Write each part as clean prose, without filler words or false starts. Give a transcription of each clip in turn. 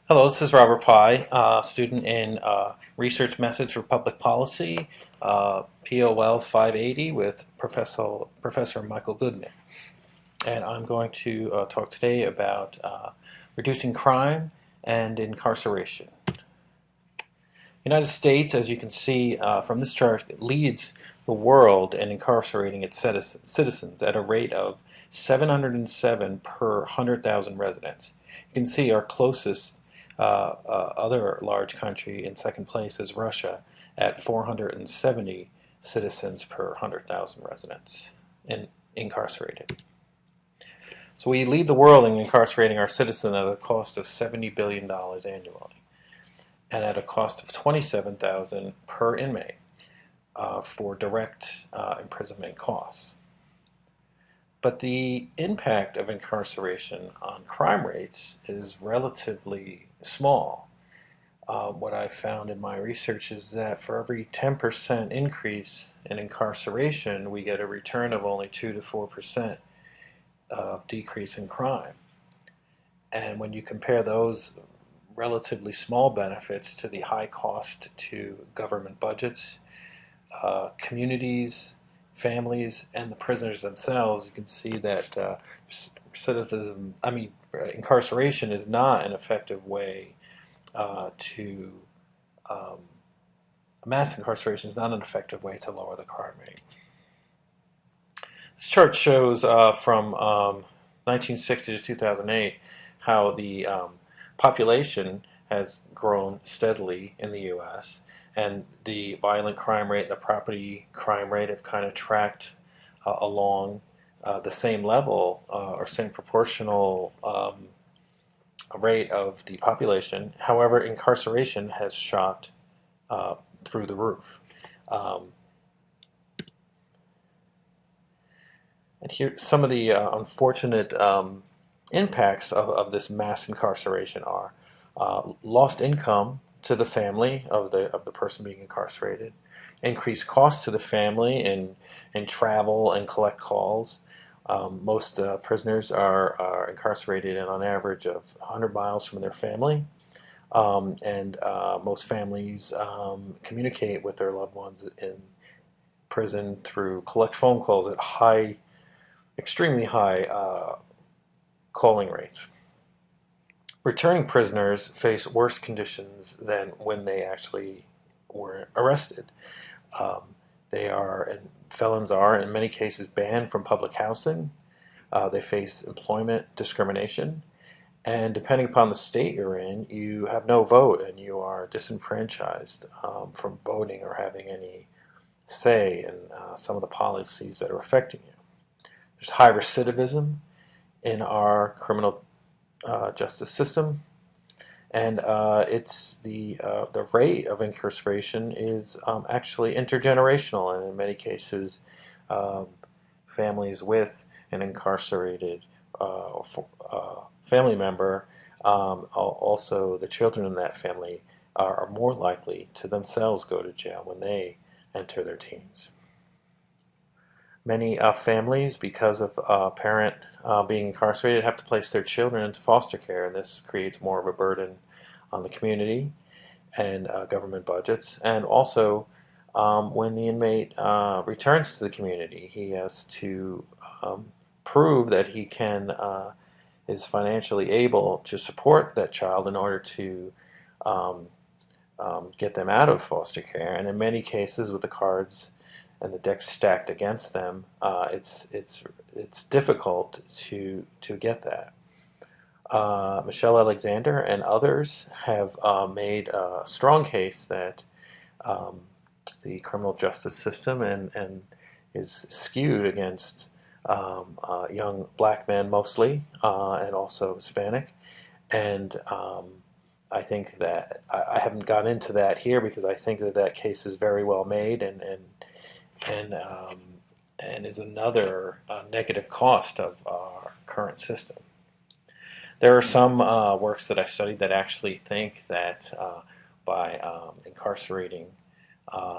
Hello, this is Robert Pye, student in Research Methods for Public Policy, POL 580 with Professor Michael Goodman. And I'm going to talk today about reducing crime and incarceration. The United States, as you can see from this chart, leads the world in incarcerating its citizens at a rate of 707 per 100,000 residents. You can see our closest other large country in second place is Russia at 470 citizens per 100,000 residents incarcerated. So we lead the world in incarcerating our citizens at a cost of $70 billion annually and at a cost of $27,000 per inmate for direct imprisonment costs. But the impact of incarceration on crime rates is relatively small. What I found in my research is that for every 10% increase in incarceration, we get a return of only 2 to 4% decrease in crime. And when you compare those relatively small benefits to the high cost to government budgets, communities, families, and the prisoners themselves, you can see that incarceration is not an effective way to mass incarceration is not an effective way to lower the crime rate. This chart shows from 1960 to 2008 how the population has grown steadily in the U.S. and the violent crime rate and the property crime rate have kind of tracked along the same level or same proportional rate of the population. However, incarceration has shot through the roof. And here, some of the unfortunate impacts of this mass incarceration are lost income to the family of the person being incarcerated, increased costs to the family in travel and collect calls. Most prisoners are incarcerated in on average of 100 miles from their family, and most families communicate with their loved ones in prison through collect phone calls at extremely high calling rates. Returning prisoners face worse conditions than when they actually were arrested. They are, and felons are, in many cases, banned from public housing. They face employment discrimination. And depending upon the state you're in, you have no vote and you are disenfranchised from voting or having any say in some of the policies that are affecting you. There's high recidivism in our criminal justice system, and it's the rate of incarceration is actually intergenerational, and in many cases, families with an incarcerated family member, also the children in that family are more likely to themselves go to jail when they enter their teens. Many families, because of a parent being incarcerated, have to place their children into foster care, and this creates more of a burden on the community and government budgets. And also, when the inmate returns to the community, he has to prove that he is financially able to support that child in order to get them out of foster care. And in many cases, with the cards and the deck's stacked against them, it's difficult to get that. Michelle Alexander and others have made a strong case that the criminal justice system and is skewed against young black men mostly, and also Hispanic. And I think that I haven't gone into that here because I think that case is very well made and is another negative cost of our current system. There are some works that I studied that actually think that by incarcerating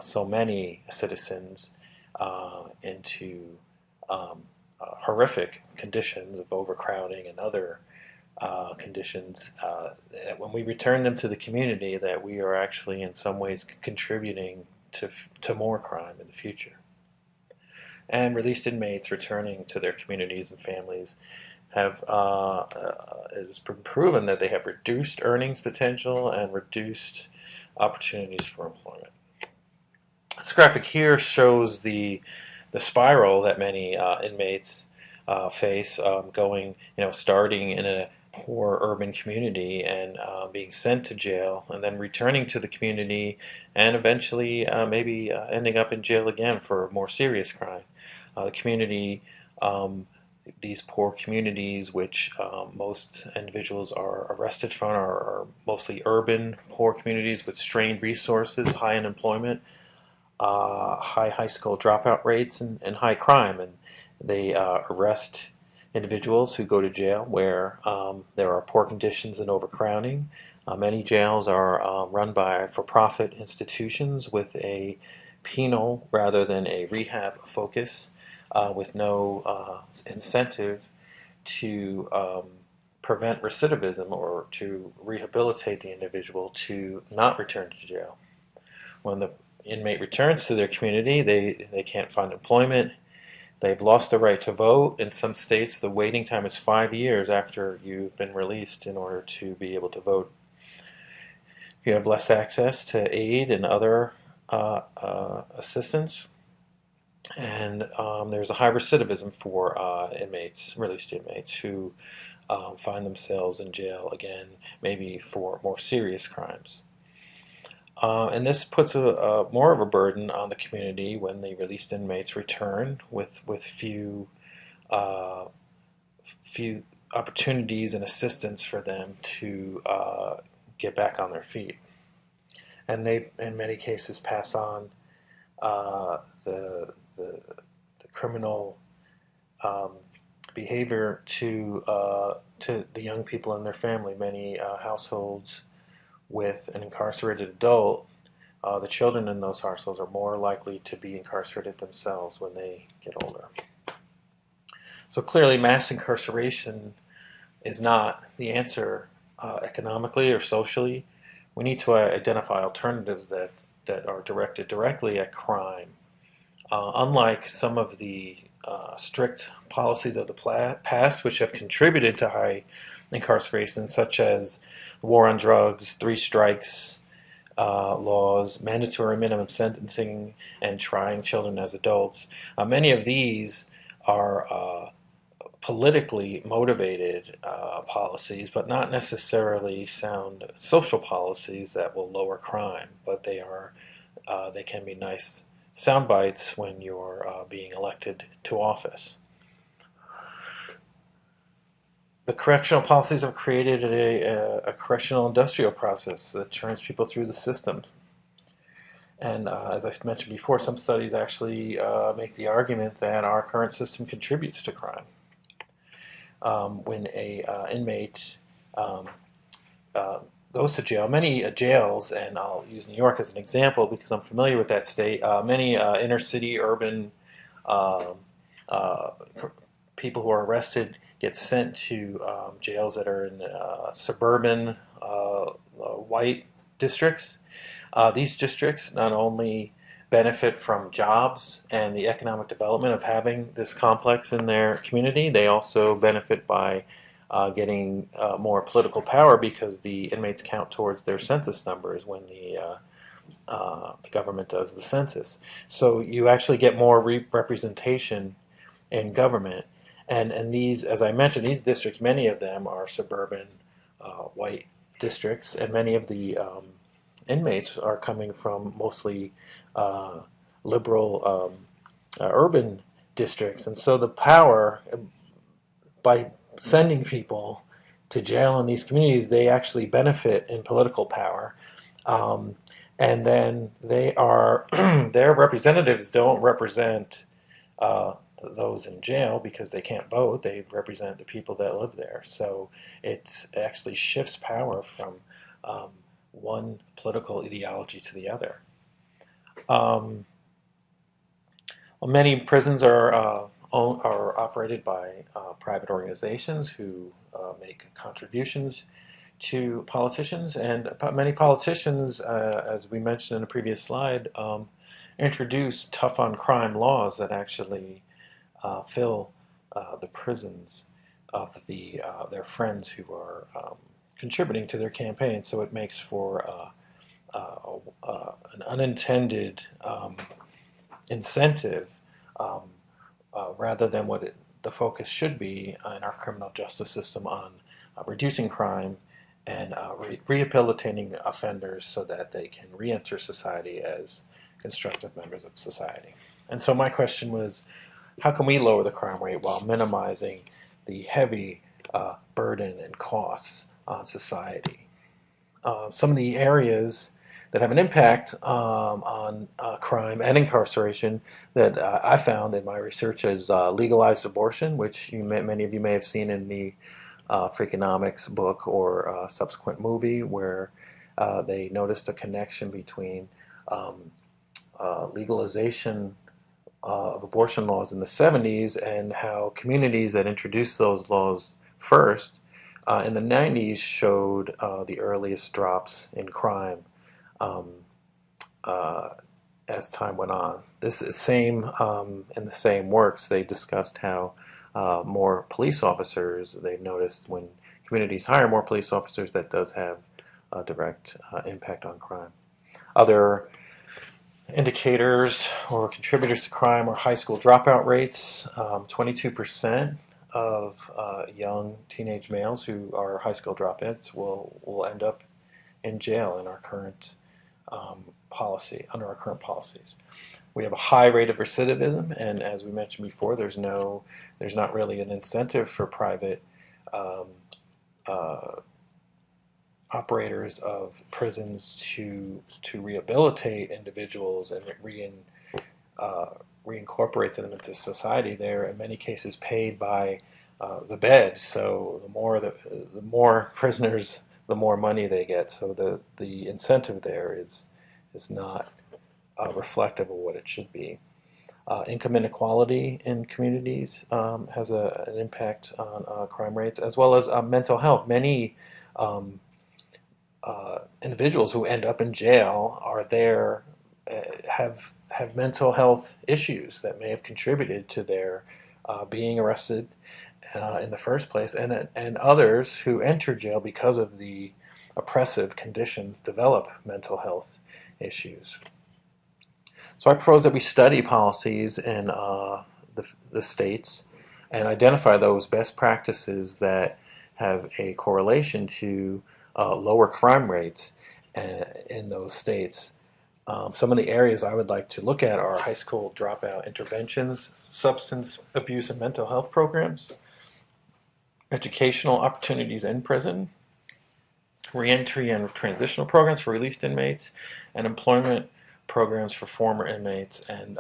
so many citizens into horrific conditions of overcrowding and other conditions, that when we return them to the community, that we are actually in some ways contributing to more crime in the future. And released inmates returning to their communities and families have it has been proven that they have reduced earnings potential and reduced opportunities for employment. This graphic here shows the spiral that many inmates face, going, starting in a poor urban community and being sent to jail, and then returning to the community, and eventually maybe ending up in jail again for a more serious crime. The community, these poor communities, which most individuals are arrested from, are mostly urban poor communities with strained resources, high unemployment, high high school dropout rates, and high crime. And they arrest individuals who go to jail where there are poor conditions and overcrowding. Many jails are run by for-profit institutions with a penal rather than a rehab focus, with no incentive to prevent recidivism or to rehabilitate the individual to not return to jail. When the inmate returns to their community, they can't find employment. They've lost the right to vote. In some states, the waiting time is 5 years after you've been released in order to be able to vote. You have less access to aid and other assistance. And there's a high recidivism for released inmates who find themselves in jail again, maybe for more serious crimes. And this puts more of a burden on the community when the released inmates return with few opportunities and assistance for them to get back on their feet. And they, in many cases, pass on the criminal behavior to the young people in their family. Many households with an incarcerated adult, the children in those households are more likely to be incarcerated themselves when they get older. So clearly, mass incarceration is not the answer economically or socially. We need to identify alternatives that are directed directly at crime. Unlike some of the strict policies of the past, which have contributed to high incarceration, such as war on drugs, three strikes laws, mandatory minimum sentencing, and trying children as adults. Many of these are politically motivated policies, but not necessarily sound social policies that will lower crime. But they can be nice sound bites when you're being elected to office. The correctional policies have created a correctional industrial process that turns people through the system. And as I mentioned before, some studies actually make the argument that our current system contributes to crime. When a inmate goes to jail, many jails, and I'll use New York as an example because I'm familiar with that state, many inner city urban people who are arrested get sent to jails that are in suburban white districts. These districts not only benefit from jobs and the economic development of having this complex in their community, they also benefit by getting more political power because the inmates count towards their census numbers when the government does the census. So you actually get more representation in government. And these, as I mentioned, these districts, many of them are suburban white districts, and many of the inmates are coming from mostly liberal urban districts. And so the power, by sending people to jail in these communities, they actually benefit in political power. And then they are, their representatives don't represent those in jail because they can't vote. They represent the people that live there. So it actually shifts power from one political ideology to the other. Well, many prisons are are operated by private organizations who make contributions to politicians, and many politicians, as we mentioned in a previous slide, introduce tough on crime laws that actually fill the prisons of their friends who are contributing to their campaign. So it makes for an unintended incentive um, rather than the focus should be in our criminal justice system on reducing crime and rehabilitating offenders so that they can re-enter society as constructive members of society. And so my question was, how can we lower the crime rate while minimizing the heavy burden and costs on society? Some of the areas that have an impact on crime and incarceration that I found in my research is legalized abortion, which many of you may have seen in the Freakonomics book or subsequent movie, where they noticed a connection between legalization of abortion laws in the 70s and how communities that introduced those laws first in the 90s showed the earliest drops in crime um, uh, as time went on. This is same in the same works. They discussed how more police officers, they've noticed when communities hire more police officers, that does have a direct impact on crime. Other indicators or contributors to crime are high school dropout rates. 22% of young teenage males who are high school dropouts will end up in jail in our current under our current policies. We have a high rate of recidivism, and as we mentioned before, there's not really an incentive for private um, uh, operators of prisons to rehabilitate individuals and reincorporate them into society. They're in many cases paid by the bed. So the more prisoners, the more money they get. So the incentive there is not reflective of what it should be. Income inequality in communities has an impact on crime rates, as well as mental health. Many um, individuals who end up in jail are there have mental health issues that may have contributed to their being arrested in the first place, and others who enter jail because of the oppressive conditions develop mental health issues. So I propose that we study policies in the states and identify those best practices that have a correlation to lower crime rates in those states. Some of the areas I would like to look at are high school dropout interventions, substance abuse and mental health programs, educational opportunities in prison, reentry and transitional programs for released inmates, and employment programs for former inmates, and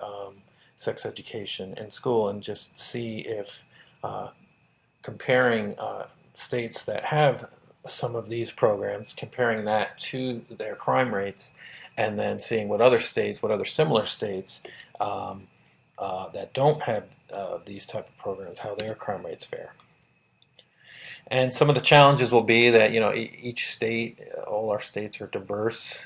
sex education in school, and just see if comparing states that have some of these programs, comparing that to their crime rates, and then seeing what other similar states that don't have these type of programs, how their crime rates fare. And some of the challenges will be that each state, all our states are diverse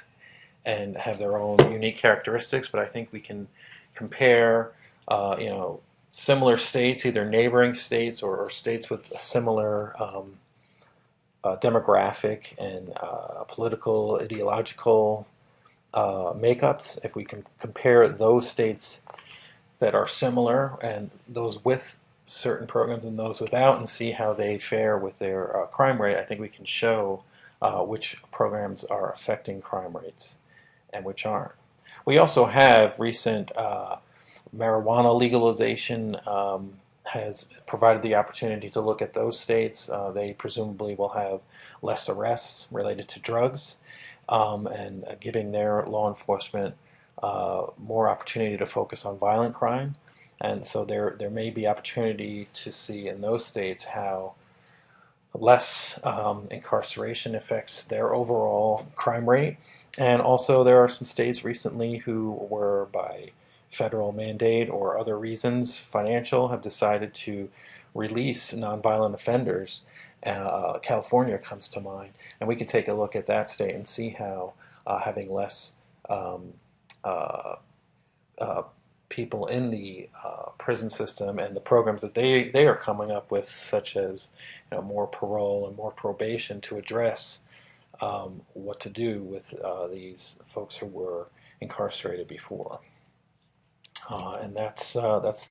and have their own unique characteristics, but I think we can compare similar states, either neighboring states or states with a similar demographic and political, ideological makeups. If we can compare those states that are similar and those with certain programs and those without, and see how they fare with their crime rate, I think we can show which programs are affecting crime rates and which aren't. We also have recent marijuana legalization has provided the opportunity to look at those states. They presumably will have less arrests related to drugs and giving their law enforcement more opportunity to focus on violent crime. And so there may be opportunity to see in those states how less incarceration affects their overall crime rate. And also there are some states recently who were, by federal mandate or other reasons, financial, have decided to release nonviolent offenders. California comes to mind, and we could take a look at that state and see how having less um, uh, uh, people in the prison system and the programs that they are coming up with, such as more parole and more probation to address what to do with these folks who were incarcerated before. And that's